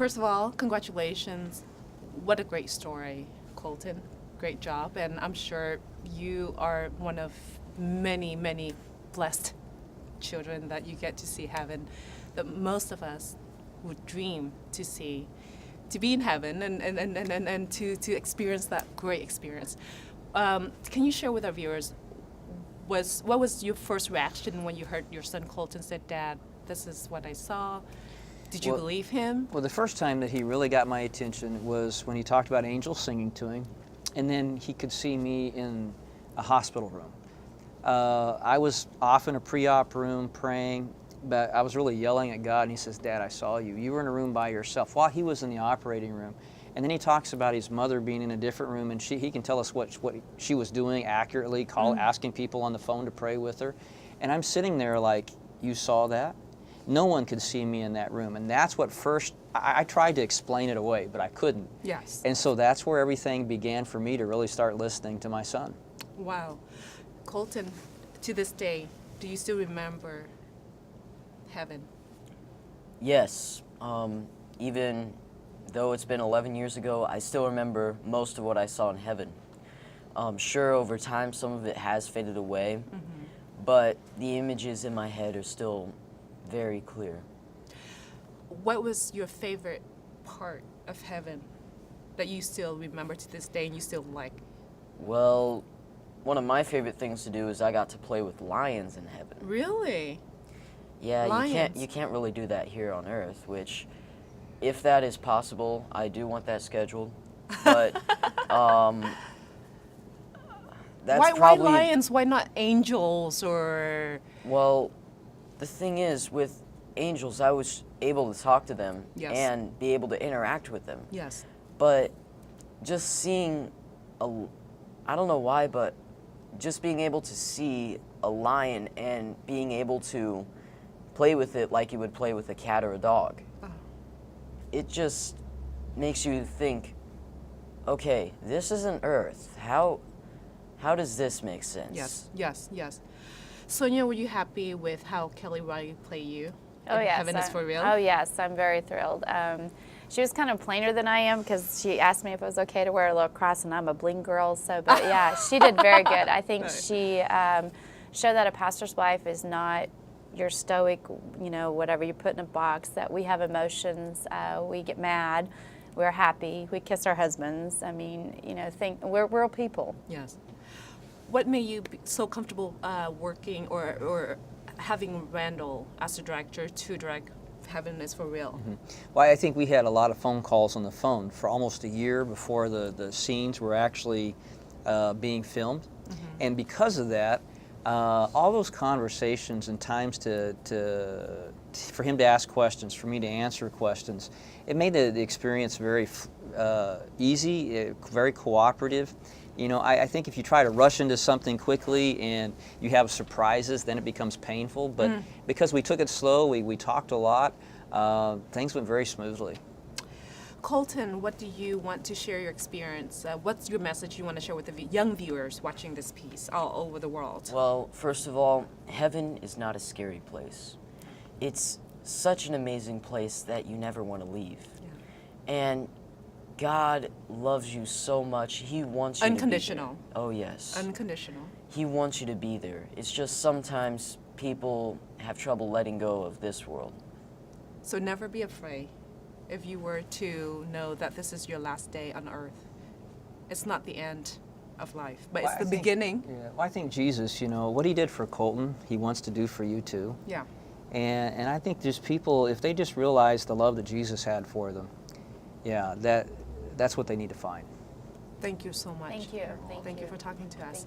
First of all, congratulations. What a great story, Colton. Great job. And I'm sure you are one of many, many blessed children that you get to see heaven that most of us would dream to see, to be in heaven and to experience that great experience. Can you share with our viewers, what was your first reaction when you heard your son Colton said, "Dad, this is what I saw"? Did you believe him? Well, the first time that he really got my attention was when he talked about angels singing to him, and then he could see me in a hospital room. I was off in a pre-op room praying, but I was really yelling at God, and he says, "Dad, I saw you. You were in a room by yourself," while he was in the operating room. And then he talks about his mother being in a different room, and he can tell us what she was doing accurately, asking people on the phone to pray with her. And I'm sitting there like, "You saw that?" No one could see me in that room. And that's what first, I tried to explain it away, but I couldn't. Yes. And so that's where everything began for me to really start listening to my son. Wow. Colton, to this day, do you still remember heaven? Yes. Even though it's been 11 years ago, I still remember most of what I saw in heaven. Sure, over time, some of it has faded away, but the images in my head are still very clear. What was your favorite part of heaven that you still remember to this day and you still like? Well, one of my favorite things to do is I got to play with lions in heaven. Really? Yeah, Lions. you can't really do that here on Earth, which, if that is possible, I do want that scheduled. But that's why lions? Why not angels or? Well, the thing is, with angels, I was able to talk to them and be able to interact with them. Yes. But just seeing I don't know why, but just being able to see a lion and being able to play with it like you would play with a cat or a dog, it just makes you think, okay, this isn't Earth. How does this make sense? Yes, yes, yes. Sonia, were you happy with how Kelly Riley played you? Oh, yes. Heaven is for real? Oh, yes. I'm very thrilled. She was kind of plainer than I am because she asked me if it was okay to wear a little cross, and I'm a bling girl. So, but yeah, she did very good. I think she showed that a pastor's wife is not your stoic, whatever you put in a box, that we have emotions, we get mad, we're happy, we kiss our husbands. I mean, we're real people. Yes. What made you be so comfortable working or having Randall as a director to direct Heaven is for Real? Well, I think we had a lot of phone calls on the phone for almost a year before the scenes were actually being filmed. And because of that, all those conversations and times for him to ask questions, for me to answer questions, it made the experience very easy, very cooperative. I think if you try to rush into something quickly and you have surprises, then it becomes painful. But because we took it slow, we talked a lot, things went very smoothly. Colton, what do you want to share your experience? What's your message you want to share with the young viewers watching this piece all over the world? Well, first of all, heaven is not a scary place. It's such an amazing place that you never want to leave. Yeah. And God loves you so much. He wants you Unconditional. to be there. Oh, yes. Unconditional. He wants you to be there. It's just sometimes people have trouble letting go of this world. So never be afraid if you were to know that this is your last day on earth. It's not the end of life, but it's the beginning. Yeah, well, I think Jesus, what he did for Colton, he wants to do for you too. Yeah. And I think just people, if they just realize the love that Jesus had for them, yeah, that's what they need to find. Thank you so much. Thank you. Thank you for talking to us.